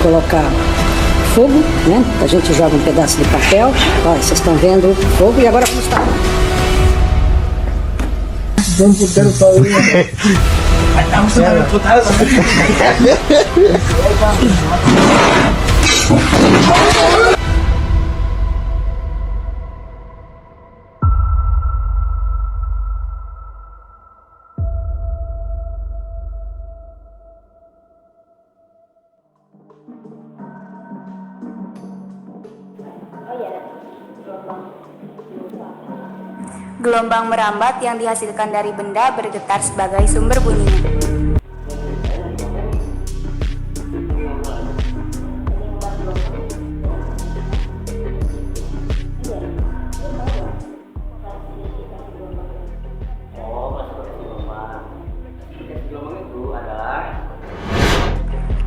Colocar fogo, né? A gente joga um pedaço de papel. Olha, vocês estão vendo o fogo e agora vamos estar. Vamos putar o pau. Vamos putar o pau. Gelombang merambat yang dihasilkan dari benda bergetar sebagai sumber bunyinya.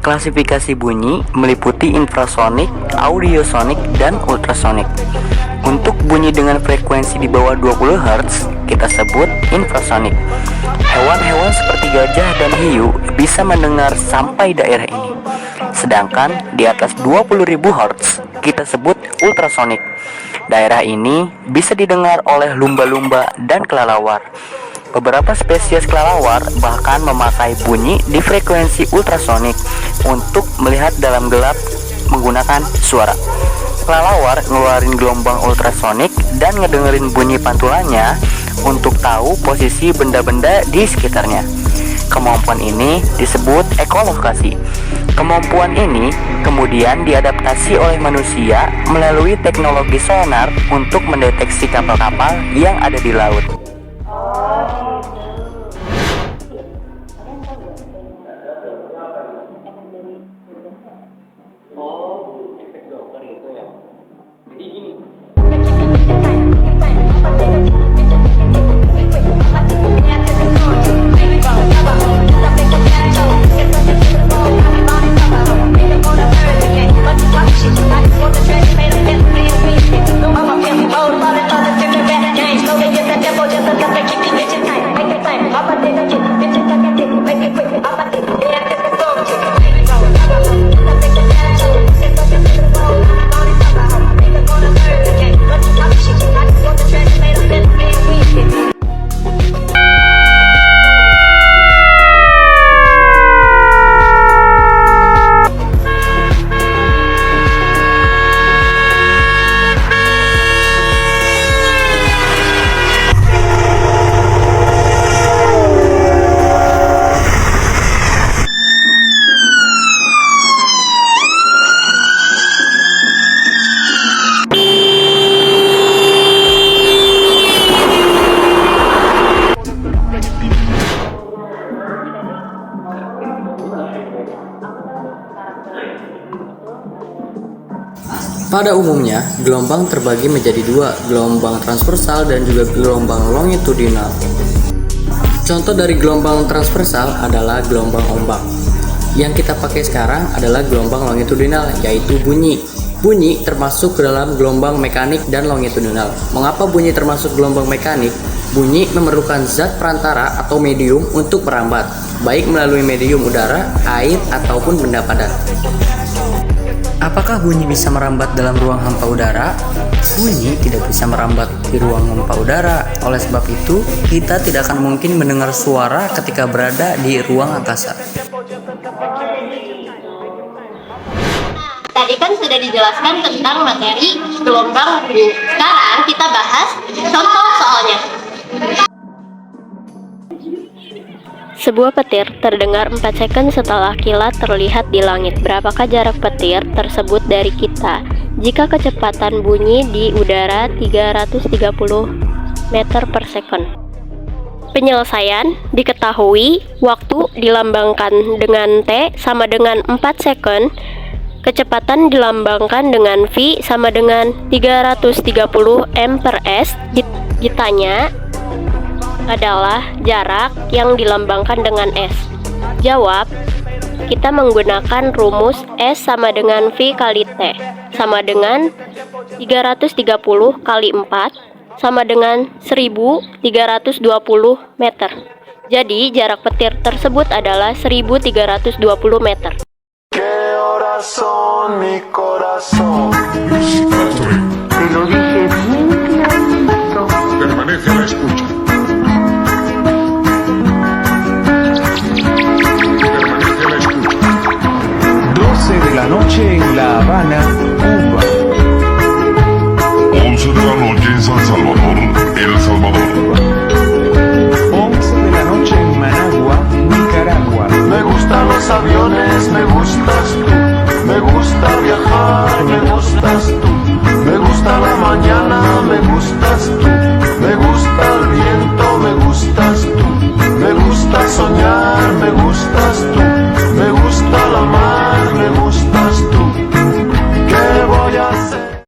Klasifikasi bunyi meliputi infrasonik, audiosonik, dan ultrasonik. Untuk bunyi dengan frekuensi di bawah 20 Hz, kita sebut infrasonik. Hewan-hewan seperti gajah dan hiu bisa mendengar sampai daerah ini. Sedangkan di atas 20.000 Hz, kita sebut ultrasonik. Daerah ini bisa didengar oleh lumba-lumba dan kelelawar. Beberapa spesies kelelawar bahkan memakai bunyi di frekuensi ultrasonik untuk melihat dalam gelap menggunakan suara. Kelelawar ngeluarin gelombang ultrasonik dan ngedengerin bunyi pantulannya untuk tahu posisi benda-benda di sekitarnya. Kemampuan ini disebut ekolokasi. Kemampuan ini kemudian diadaptasi oleh manusia melalui teknologi sonar untuk mendeteksi kapal-kapal yang ada di laut. Pada umumnya, gelombang terbagi menjadi dua, gelombang transversal dan juga gelombang longitudinal. Contoh dari gelombang transversal adalah gelombang ombak. Yang kita pakai sekarang adalah gelombang longitudinal, yaitu bunyi. Bunyi termasuk ke dalam gelombang mekanik dan longitudinal. Mengapa bunyi termasuk gelombang mekanik? Bunyi memerlukan zat perantara atau medium untuk merambat, baik melalui medium udara, air, ataupun benda padat. Apakah bunyi bisa merambat dalam ruang hampa udara? Bunyi tidak bisa merambat di ruang hampa udara. Oleh sebab itu, kita tidak akan mungkin mendengar suara ketika berada di ruang angkasa. Tadi kan sudah dijelaskan tentang materi gelombang bunyi. Sekarang kita bahas contoh soalnya. Sebuah petir terdengar 4 second setelah kilat terlihat di langit. Berapakah jarak petir tersebut dari kita? Jika kecepatan bunyi di udara 330 meter per second. Penyelesaian diketahui, waktu dilambangkan dengan T sama dengan 4 second, kecepatan dilambangkan dengan V sama dengan 330 m per s. Ditanya adalah jarak yang dilambangkan dengan S. Jawab, kita menggunakan rumus S sama dengan V kali T sama dengan 330 kali 4 sama dengan 1320 meter. Jadi jarak petir tersebut adalah 1320 meter. Permanece a la escucha. De la noche en La Habana, Cuba. 11 de la noche en San Salvador, El Salvador. 11 de la noche en Managua, Nicaragua. Me gustan los aviones, me gustas tú. Me gusta viajar, me gustas tú.